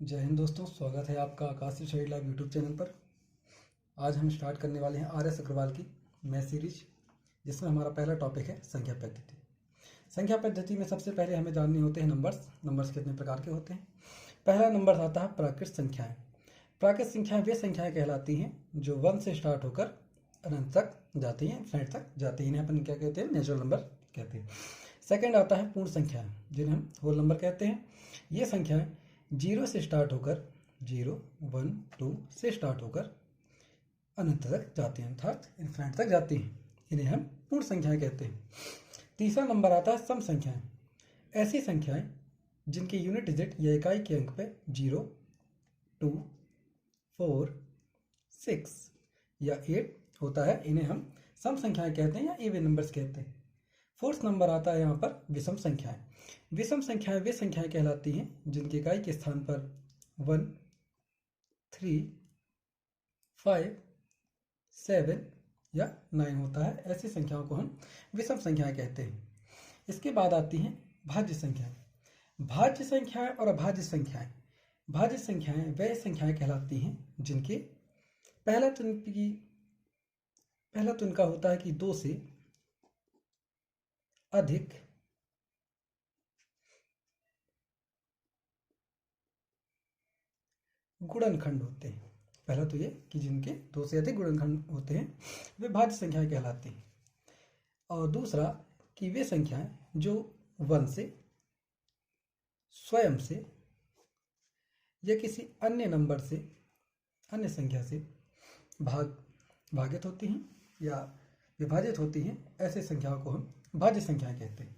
जय हिंद दोस्तों, स्वागत है आपका आकाश स्टडी लैब यूट्यूब चैनल पर। आज हम स्टार्ट करने वाले हैं आर एस अग्रवाल की मैथ सीरीज, जिसमें हमारा पहला टॉपिक है संख्या पद्धति। संख्या पद्धति में सबसे पहले हमें जानने होते हैं नंबर्स कितने प्रकार के होते हैं। पहला नंबर आता है प्राकृत संख्याएं। प्राकृत संख्याएं वे संख्याएं कहलाती हैं जो 1 से स्टार्ट होकर अनंत तक जाती हैं, इनफिनिट तक जाती हैं। इन्हें अपन क्या कहते हैं? नेचुरल नंबर कहते हैं। सेकेंड आता है पूर्ण संख्याएं, जिन्हें हम होल नंबर कहते हैं। ये संख्याएं 0 से स्टार्ट होकर 0, 1, 2 से स्टार्ट होकर अनंत तक जाती हैं, अर्थात इन्फिनिट तक जाती हैं। इन्हें हम पूर्ण संख्याएं कहते हैं। तीसरा नंबर आता है सम संख्याएं। ऐसी संख्याएं जिनके यूनिट डिजिट या इकाई के अंक पे 0, 2, 4, 6 या 8 होता है, इन्हें हम सम संख्याएं कहते हैं या इवन नंबर्स कहते हैं। फोर्थ नंबर आता है यहाँ पर विषम संख्याएं। विषम संख्याएं वे संख्याएं कहलाती हैं जिनकी इकाई के स्थान पर 1, 3, 5, 7 या 9 होता है। ऐसी संख्याओं को हम विषम संख्याएं कहते हैं। इसके बाद आती हैं भाज्य संख्याएं। भाज्य संख्याएं और अभाज्य संख्याएं। भाज्य संख्याएं वे संख्याएं कहलाती हैं जिनके पहला तो इनका होता है कि 2 से अधिक गुणनखंड होते हैं। पहला तो ये कि जिनके 2 से अधिक गुणनखंड होते हैं वे भाज्य संख्याएं कहलाती हैं। और दूसरा कि वे संख्याएं जो 1 से, स्वयं से या किसी अन्य नंबर से, अन्य संख्या से भागित होती हैं या विभाजित होती हैं, ऐसे संख्याओं को हम भाज्य संख्याएं कहते हैं।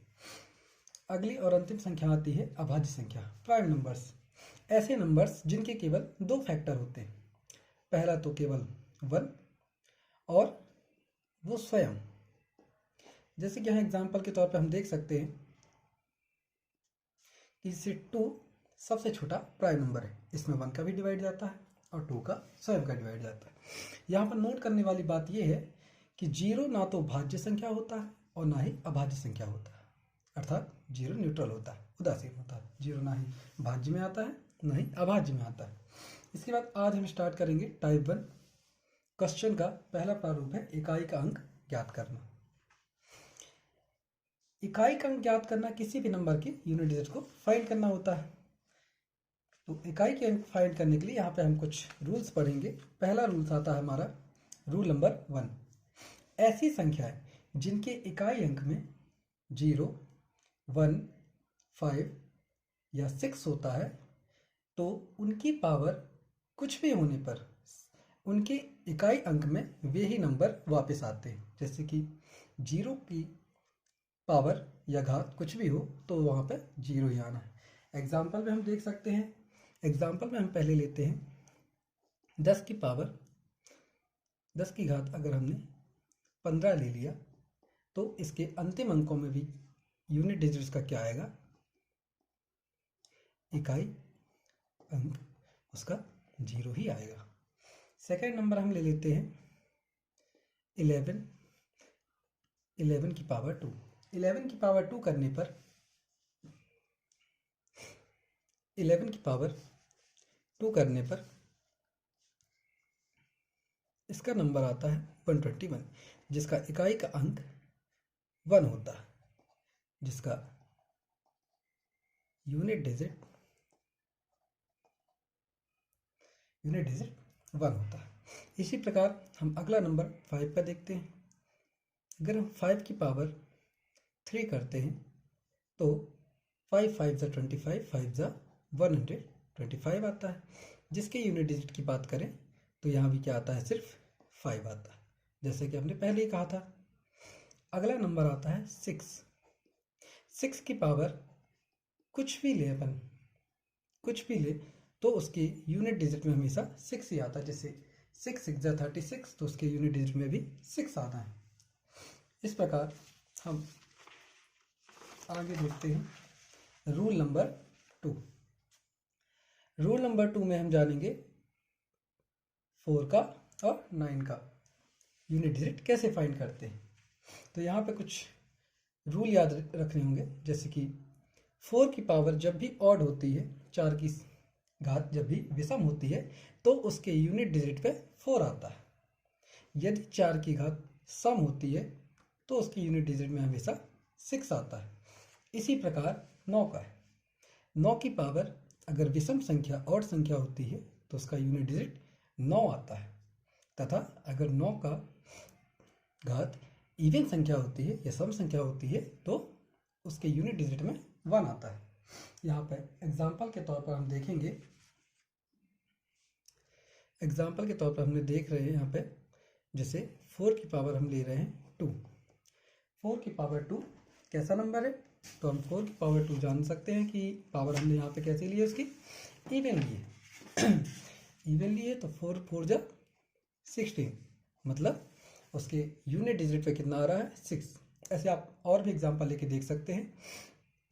अगली और अंतिम संख्या आती है अभाज्य संख्या, प्राइम नंबर्स। ऐसे नंबर्स जिनके केवल 2 फैक्टर होते हैं। पहला तो केवल 1 और वो स्वयं। जैसे कि यहाँ एग्जाम्पल के तौर पर हम देख सकते हैं कि इससे 2 सबसे छोटा प्राइम नंबर है। इसमें 1 का भी डिवाइड जाता है और 2 का स्वयं का डिवाइड जाता है। यहाँ पर नोट करने वाली बात यह है कि 0 ना तो भाज्य संख्या होता है और ना ही अभाज्य संख्या होता है, अर्थात 0 न्यूट्रल होता है, उदासीन होता है। 0 ना ही भाज्य में आता है ना ही अभाज्य में आता है। इसके बाद आज हम स्टार्ट करेंगे टाइप 1 क्वेश्चन का पहला प्रारूप है इकाई का अंक ज्ञात करना। इकाई का अंक ज्ञात करना किसी भी नंबर की यूनिट डिजिट को फाइंड करना होता है। तो इकाई के अंक फाइंड करने के लिए यहाँ पे हम कुछ रूल्स पढ़ेंगे। पहला रूल्स आता है हमारा रूल नंबर 1। ऐसी संख्याएं जिनके इकाई अंक में 0, 1, 5 या 6 होता है तो उनकी पावर कुछ भी होने पर उनके इकाई अंक में वे ही नंबर वापस आते हैं। जैसे कि 0 की पावर या घात कुछ भी हो तो वहाँ पे 0 ही आना है। एग्जाम्पल में हम देख सकते हैं। एग्जाम्पल में हम पहले लेते हैं 10 की पावर, 10 की घात अगर हमने 15 ले लिया तो इसके अंतिम अंकों में भी यूनिट डिजिट्स का क्या आएगा? इकाई अंक उसका 0 ही आएगा। सेकेंड नंबर हम ले लेते हैं 11 की पावर 2। 11 की पावर 2 करने पर 11 की पावर 2 करने पर इसका नंबर आता है 121, जिसका इकाई का अंक 1 होता है, जिसका यूनिट डिजिट 1 होता है। इसी प्रकार हम अगला नंबर 5 का देखते हैं। अगर हम 5 की पावर 3 करते हैं तो 5 5 जा 25, 5 जा 125 आता है। जिसके यूनिट डिजिट की बात करें तो यहाँ भी क्या आता है? सिर्फ 5 आता है, जैसे कि हमने पहले ही कहा था। अगला नंबर आता है 6 की पावर कुछ भी ले, अपन कुछ भी ले तो उसके यूनिट डिजिट में हमेशा 6 ही आता है। जैसे 6 6 जा 36 तो उसके यूनिट डिजिट में भी 6 आता है। इस प्रकार हम आगे देखते हैं रूल नंबर 2। रूल नंबर 2 में हम जानेंगे 4 का और 9 का यूनिट डिजिट कैसे फाइंड करते हैं। तो यहाँ पे कुछ रूल याद रखने होंगे। जैसे कि 4 की पावर जब भी ऑड होती है, 4 की घात जब भी विषम होती है तो उसके यूनिट डिजिट पे 4 आता है। यदि 4 की घात सम होती है तो उसकी यूनिट डिजिट में हमेशा 6 आता है। इसी प्रकार 9 का है। 9 की पावर अगर विषम संख्या और संख्या होती है तो उसका यूनिट डिजिट 9 आता है, तथा अगर 9 का घात इवन संख्या होती है या सम संख्या होती है तो उसके यूनिट डिजिट में 1 आता है। यहाँ पे एग्जाम्पल के तौर पर हम देखेंगे, एग्जाम्पल के तौर पर हमने देख रहे हैं यहाँ पे, जैसे 4 की पावर हम ले रहे हैं 2। 4 की पावर 2 कैसा नंबर है? तो हम 4 की पावर 2 जान सकते हैं कि पावर हमने यहाँ पे कैसे ली है, उसकी इवन ली है। इवन ली है तो 4 4 जा 16, मतलब उसके यूनिट डिजिट पे कितना आ रहा है? 6। ऐसे आप और भी एग्जांपल लेके देख सकते हैं।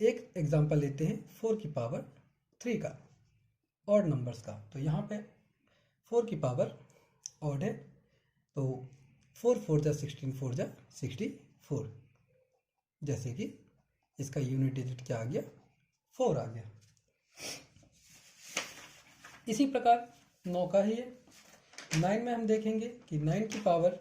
एक एग्जांपल लेते हैं 4 की पावर 3 का, ऑड नंबर्स का। तो यहाँ पे 4 की पावर ऑड है तो 4 4 जा 16, 4 जा 64, जैसे कि इसका यूनिट डिजिट क्या आ गया? 4 आ गया। इसी प्रकार 9 का ही है। 9 में हम देखेंगे कि 9 की पावर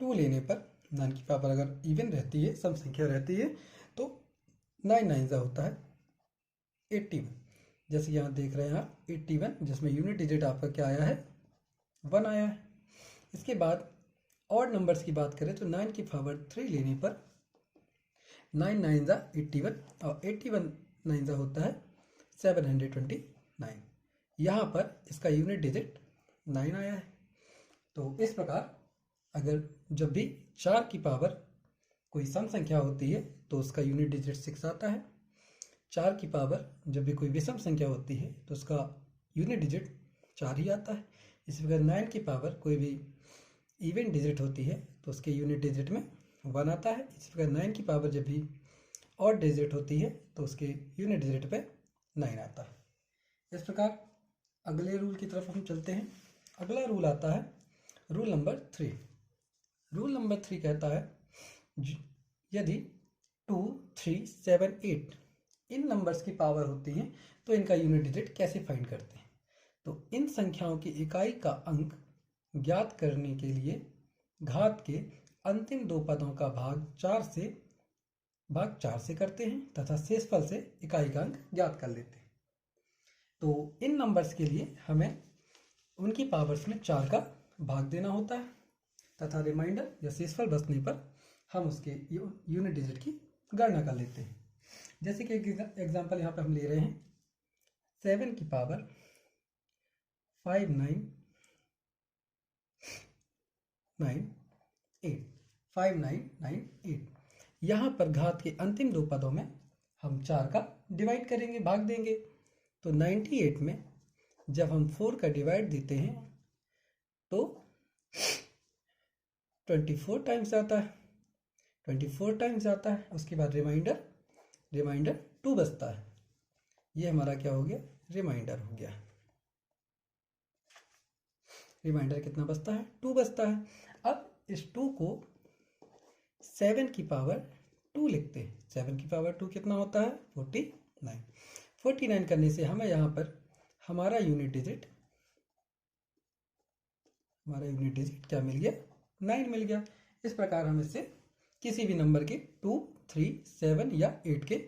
2 लेने पर, 9 की पावर अगर इवन रहती है, सम संख्या रहती है, तो 9 9 जा होता है 81। जैसे यहाँ देख रहे हैं आप 81, जिसमें यूनिट डिजिट आपका क्या आया है? 1 आया है। इसके बाद ऑड नंबर्स की बात करें तो 9 की पावर 3 लेने पर 9 9 जा 81 और 81 9 जा होता है 729। यहाँ पर इसका यूनिट डिजिट 9 आया है। तो इस प्रकार अगर जब भी 4 की पावर कोई सम संख्या होती है तो उसका यूनिट डिजिट 6 आता है। 4 की पावर जब भी कोई विषम संख्या होती है तो उसका यूनिट डिजिट 4 ही आता है। इसी प्रकार 9 की पावर कोई भी इवन डिजिट होती है तो उसके यूनिट डिजिट में 1 आता है। इसी प्रकार 9 की पावर जब भी ऑड डिजिट होती है तो उसके यूनिट डिजिट पे 9 आता है। इस प्रकार अगले रूल की तरफ हम चलते हैं। अगला रूल आता है रूल नंबर 3। रूल नंबर 3 कहता है यदि 2 3 7 8 इन नंबर्स की पावर होती है तो इनका यूनिट डिजिट कैसे फाइंड करते हैं? तो इन संख्याओं की इकाई का अंक ज्ञात करने के लिए घात के अंतिम दो पदों का भाग 4 से करते हैं तथा शेषफल से इकाई का अंक ज्ञात कर लेते हैं। तो इन नंबर्स के लिए हमें उनकी पावर्स में 4 का भाग देना होता है तथा रिमाइंडर या शेषफल बचने पर हम उसके यूनिट डिजिट की गणना कर लेते हैं। जैसे कि एग्जांपल यहाँ पे हम ले रहे हैं 7 की पावर 5998। यहाँ पर घात के अंतिम दो पदों में हम 4 का डिवाइड करेंगे, भाग देंगे। तो 98 में जब हम 4 का डिवाइड देते हैं तो 24 टाइम्स आता है, 24 टाइम्स आता है। उसके बाद रिमाइंडर 2 बचता है। ये हमारा क्या हो गया? रिमाइंडर हो गया। रिमाइंडर कितना बचता है? 2 बचता है। अब इस 2 को 7 की पावर 2 लिखते हैं। 7 की पावर 2 कितना होता है? 49। 49 करने से हमें यहाँ पर हमारा यूनिट डिजिट क्या मिल गया? 9 मिल गया। इस प्रकार हम इससे किसी भी नंबर के 2 3 7 या 8 के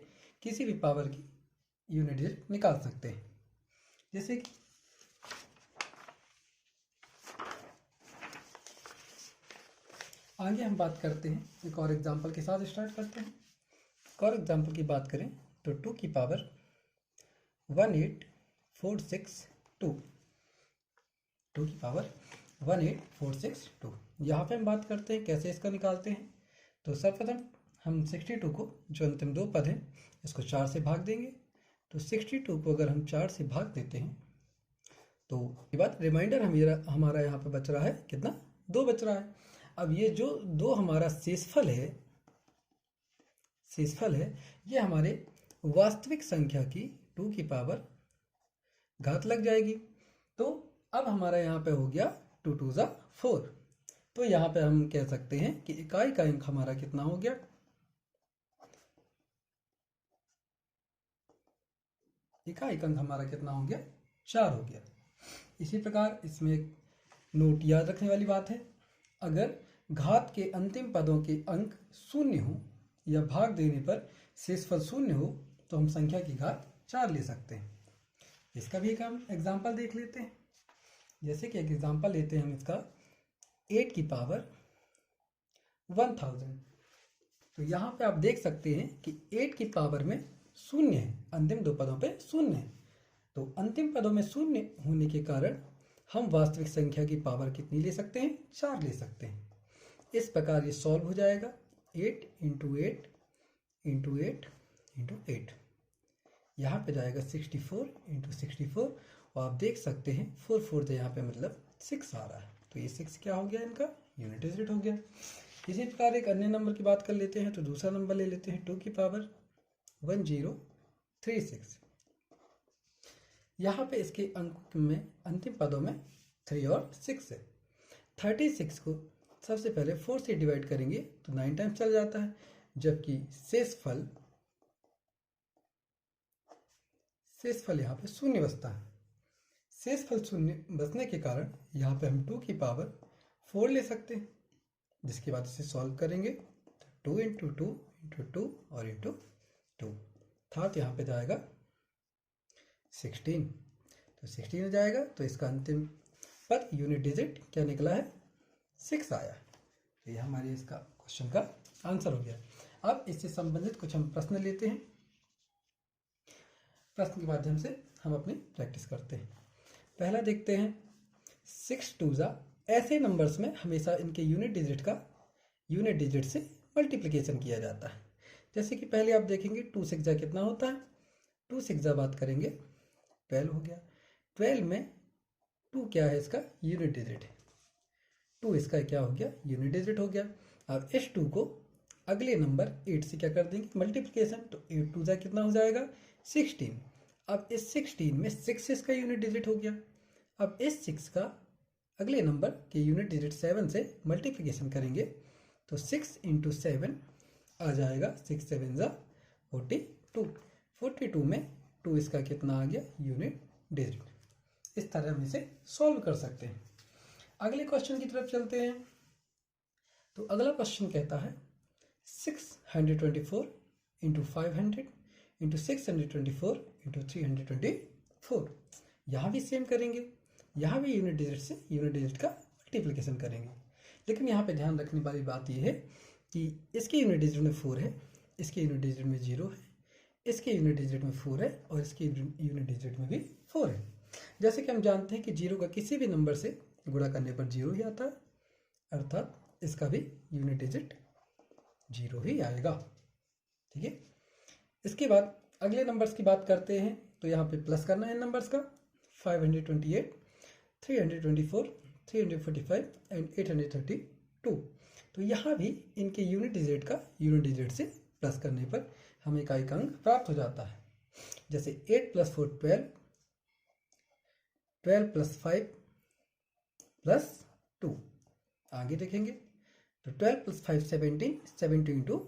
किसी भी पावर की यूनिट डिजिट निकाल सकते हैं। जैसे कि आगे हम बात करते हैं, एक और एग्जांपल के साथ स्टार्ट करते हैं। एक और एग्जांपल की बात करें तो 2 की पावर 18462, 2 की पावर 18462। यहाँ पे हम बात करते हैं कैसे इसका निकालते हैं। तो सर्वप्रथम हम 62 को, जो अंतिम दो पद हैं, इसको 4 से भाग देंगे। तो 62 को अगर हम 4 से भाग देते हैं तो ये बात रिमाइंडर हमारा यहाँ पे बच रहा है कितना? 2 बच रहा है। अब ये जो 2 हमारा शेषफल है, ये हमारे वास्तविक संख्या की 2 की पावर घात लग जाएगी। तो अब हमारा यहाँ पे हो गया 2 2 जा 4। तो यहाँ पे हम कह सकते हैं कि इकाई का अंक हमारा कितना हो गया? इकाई अंक हमारा कितना हो गया, 4 हो गया। इसी प्रकार इसमें एक नोट याद रखने वाली बात है, अगर घात के अंतिम पदों के अंक शून्य हो या भाग देने पर शेषफल शून्य हो तो हम संख्या की घात 4 ले सकते हैं। इसका भी एक हम एग्जाम्पल देख लेते हैं। जैसे कि एक एग्जाम्पल लेते हैं हम इसका 8 की पावर 1000। तो यहाँ पे आप देख सकते हैं कि 8 की पावर में शून्य है, अंतिम दो पदों पे शून्य है। तो अंतिम पदों में शून्य होने के कारण हम वास्तविक संख्या की पावर कितनी ले सकते हैं, 4 ले सकते हैं। इस प्रकार ये सॉल्व हो जाएगा, 8 इंटू 8 इंटू 8 इंटू 8, यहाँ पे जाएगा 64 इंटू 64, और आप देख सकते हैं 4 4 यहाँ पे मतलब 6 आ रहा है। तो ये 6 क्या हो गया, इनका यूनिट डिजिट हो गया। इसी प्रकार एक अन्य नंबर की बात कर लेते हैं, तो दूसरा नंबर ले लेते हैं 2 की पावर 1036। यहाँ पे इसके अंक में अंतिम पदों में 3 और 6 है। 36 को सबसे पहले 4 से डिवाइड करेंगे तो 9 टाइम्स चल जाता है, जबकि शेषफल यहाँ पे शून्य बचता है। शेषफल शून्य बचने के कारण यहाँ पे हम 2 की पावर 4 ले सकते हैं, जिसके बाद इसे सॉल्व करेंगे तो 2 इंटू 2 इंटू 2 और इंटू 2, अर्थात यहाँ पे जाएगा 16। तो 16 हो जाएगा, तो इसका अंतिम पद यूनिट डिजिट क्या निकला है, 6 आया। तो ये हमारे इसका क्वेश्चन का आंसर हो गया। अब इससे संबंधित कुछ हम प्रश्न लेते हैं, प्रश्न के माध्यम से हम अपनी प्रैक्टिस करते हैं। पहला देखते हैं, 6 2 ऐसे नंबर्स में हमेशा इनके यूनिट डिजिट से मल्टीप्लिकेशन किया जाता है। जैसे कि पहले आप देखेंगे 2 6 कितना होता है, 2 6 बात करेंगे 12 हो गया। 12 में 2 क्या है, इसका यूनिट डिजिट है, 2 इसका क्या हो गया, यूनिट डिजिट हो गया। अब इस 2 को अगले नंबर 8 से क्या कर देंगे, मल्टीप्लिकेशन, तो 8 2 कितना हो जाएगा, 16। अब इस 16 में 6 इसका यूनिट डिजिट हो गया। अब इस 6 का अगले नंबर के यूनिट डिजिट 7 से मल्टीप्लिकेशन करेंगे तो 6 इंटू 7 आ जाएगा, 6 7 42। 42 में 2 इसका कितना आ गया, यूनिट डिजिट। इस तरह हम इसे सॉल्व कर सकते हैं। अगले क्वेश्चन की तरफ चलते हैं। तो अगला क्वेश्चन कहता है 624 इंटू 500 इंटू 624 इंटू 324। यहाँ भी सेम करेंगे, यहाँ भी यूनिट डिजिट से यूनिट डिजिट का मल्टीप्लिकेशन करेंगे। लेकिन यहाँ पे ध्यान रखने वाली बात यह है कि इसके यूनिट डिजिट में 4 है, इसके यूनिट डिजिट में 0 है, इसके यूनिट डिजिट में 4 है और इसके यूनिट डिजिट में भी 4 है। जैसे कि हम जानते हैं कि 0 का किसी भी नंबर से गुणा करने पर 0 ही आता है, अर्थात इसका भी यूनिट डिजिट 0 ही आएगा। ठीक है। इसके बाद अगले नंबर्स की बात करते हैं, तो यहाँ पे प्लस करना है नंबर्स का, 528 324 345 एंड 832। तो यहाँ भी इनके यूनिट डिजिट से प्लस करने पर हमें इकाई अंक प्राप्त हो जाता है। जैसे 8 + 4 12, 12 + 5 + 2। आगे देखेंगे तो 12 + 5 17, 17 ×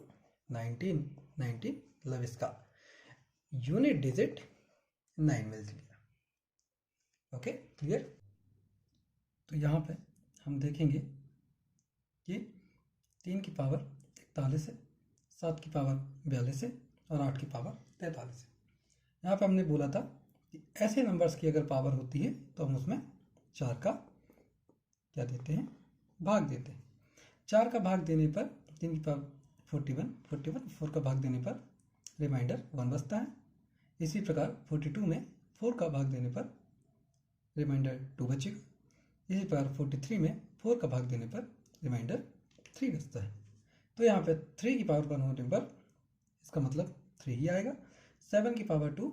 19 19, मतलब इसका यूनिट डिजिट 9 मिल गया। Okay, clear. तो यहाँ पे हम देखेंगे कि 3 की पावर 41 है, 7 की पावर 42 है और 8 की पावर 43 है। यहाँ पे हमने बोला था कि ऐसे नंबर्स की अगर पावर होती है तो हम उसमें 4 का क्या देते हैं, भाग देते हैं। 4 का भाग देने पर 3 की पावर 41, 4 का भाग देने पर रिमाइंडर 1 बचता है। इसी प्रकार 42 में 4 का भाग देने पर रिमाइंडर 2 बचेगा। इसी प्रकार 43 में 4 का भाग देने पर रिमाइंडर 3 बचता है। तो यहाँ पे 3 की पावर 1 होने पर इसका मतलब 3 ही आएगा। 7 की पावर 2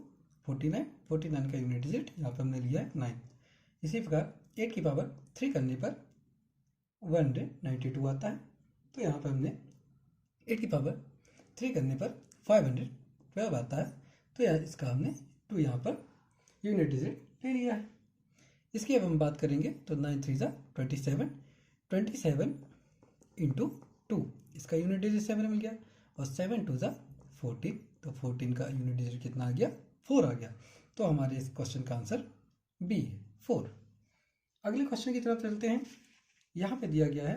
49 का यूनिट डिजिट यहाँ पे हमने लिया है 9। इसी प्रकार 8 की पावर 3 करने पर 192 आता है। तो यहाँ पर हमने 8 की पावर 3 करने पर 512 आता है। तो यहाँ इसका हमने 2 यहाँ पर यूनिट डिजिट ले लिया है। इसकी अब हम बात करेंगे तो 9 3 27, 27 इंटू 2, इसका यूनिट डिजिट 7 मिल गया और 7 2 14, तो 14 का यूनिट डिजिट कितना आ गया, 4 आ गया। तो हमारे इस क्वेश्चन का आंसर बी है 4। अगले क्वेश्चन की तरफ चलते हैं। यहाँ पे दिया गया है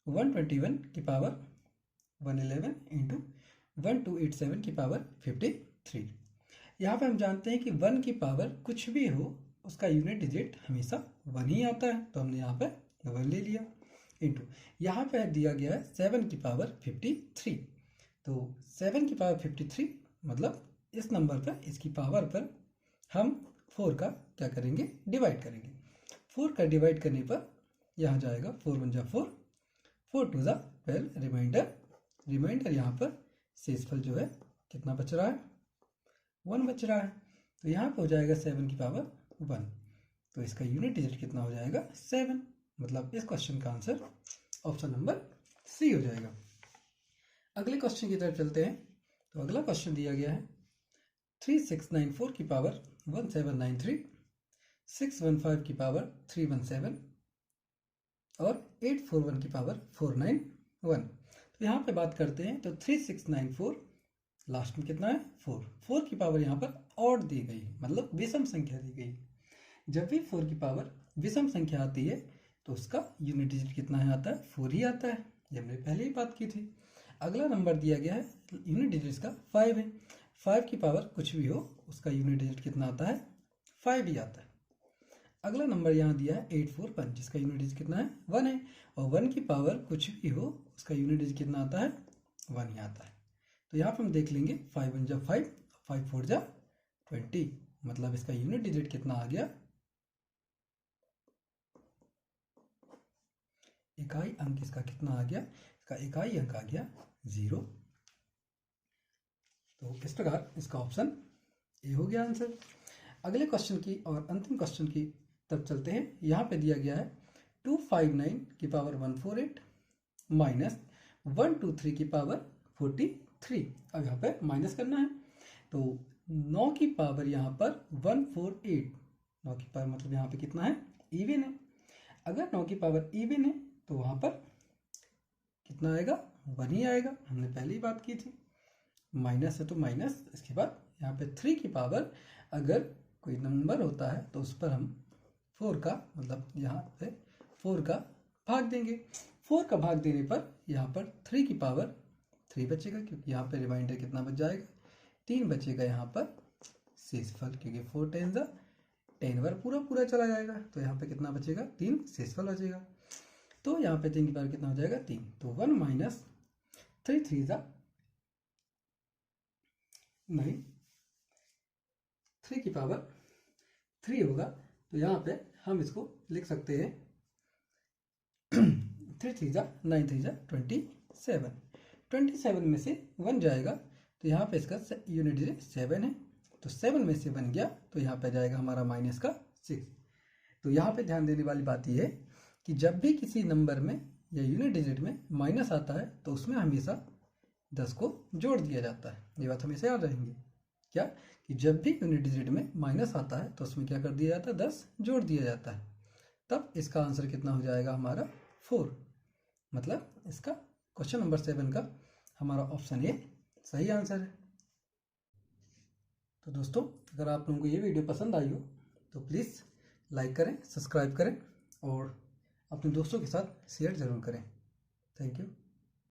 121 की पावर 111 इंटू 1287 की पावर 53। यहाँ पे हम जानते हैं कि 1 की पावर कुछ भी हो उसका यूनिट डिजिट हमेशा 1 ही आता है, तो हमने यहाँ पे 1 ले लिया। इंटू यहाँ पे दिया गया है 7 की पावर 53, तो 7 की पावर 53 मतलब इस नंबर पर, इसकी पावर पर हम 4 का क्या करेंगे, डिवाइड करेंगे। 4 का डिवाइड करने पर यहाँ जाएगा 4 1 जा 4, 4 2 जा 12, रिमाइंडर यहाँ पर शेषफल जो है कितना बच रहा है, 1 बच रहा है। तो यहाँ पर हो जाएगा 7 की पावर 1, तो इसका यूनिट डिजिट कितना हो जाएगा 7, मतलब इस क्वेश्चन का आंसर ऑप्शन नंबर सी हो जाएगा। अगले क्वेश्चन की तरफ चलते हैं। तो अगला क्वेश्चन दिया गया है 3694 की पावर 1793, 615 की पावर 317 और 841 की पावर 491। तो यहाँ पे बात करते हैं तो 3694 लास्ट में कितना है 4 की पावर यहाँ पर ऑड दी गई, मतलब विषम संख्या दी गई। जब भी 4 की पावर विषम संख्या आती है तो उसका यूनिट डिजिट कितना है आता है 4 ही आता है, ये हमने पहले ही बात की थी। अगला नंबर दिया गया है यूनिट डिजिट इसका 5 है, 5 की पावर कुछ भी हो उसका यूनिट डिजिट कितना आता है 5 ही आता है। अगला नंबर यहाँ दिया है 841 जिसका यूनिट डिजिट कितना है 1 है, और 1 की पावर कुछ भी हो उसका यूनिट डिजिट कितना आता है 1 ही आता है। तो यहाँ पर हम देख लेंगे 5 1 जा 5, 5 4 जा 20, मतलब इसका यूनिट डिजिट कितना आ गया, इकाई अंक इसका कितना आ गया, इसका इकाई अंक आ गया 0। तो इस प्रकार इसका ऑप्शन ए हो गया आंसर। अगले क्वेश्चन की और अंतिम क्वेश्चन की तरफ चलते हैं। यहाँ पे दिया गया है 259 की पावर 148 माइनस 123 की पावर 43। अब यहाँ पे माइनस करना है, तो 9 की पावर यहाँ पर 148, 9 की पावर मतलब यहाँ पे कितना है इवन है। अगर 9 की पावर इवन है तो वहाँ पर कितना आएगा 1 ही आएगा, हमने पहले ही बात की थी। माइनस है तो माइनस, इसके बाद यहाँ पे 3 की पावर अगर कोई नंबर होता है तो उस पर हम 4 का मतलब यहाँ पे 4 का भाग देंगे। 4 का भाग देने पर यहाँ पर 3 की पावर 3 बचेगा, क्योंकि यहाँ पे रिमाइंडर कितना बच जाएगा 3 बचेगा यहाँ पर शेषफल, क्योंकि 4 10 जा 10 बार पूरा चला जाएगा, तो यहाँ पे कितना बचेगा 3 शेषफल बचेगा। तो यहाँ पे 3 की पावर कितना हो जाएगा 3, तो 1 माइनस 3 3 जा 9, 3 की पावर 3 होगा, तो यहाँ पे हम इसको लिख सकते हैं 3 3 जा 9 3 जा 27 में से 1 जाएगा, तो यहाँ पे इसका यूनिट डिजिट 7 है, तो 7 में से 1 गया तो यहाँ पे जाएगा हमारा माइनस का 6। तो यहाँ पे ध्यान देने वाली बात यह है कि जब भी किसी नंबर में या यूनिट डिजिट में माइनस आता है तो उसमें हमेशा 10 को जोड़ दिया जाता है। ये बात हमेशा याद रहेंगे क्या, कि जब भी यूनिट डिजिट में माइनस आता है तो उसमें क्या कर दिया जाता है 10 जोड़ दिया जाता है। तब इसका आंसर कितना हो जाएगा हमारा 4, मतलब इसका क्वेश्चन नंबर 7 का हमारा ऑप्शन ए सही आंसर है। तो दोस्तों अगर आप लोगों को ये वीडियो पसंद आई हो तो प्लीज़ लाइक करें, सब्सक्राइब करें और अपने दोस्तों के साथ शेयर ज़रूर करें। Thank you.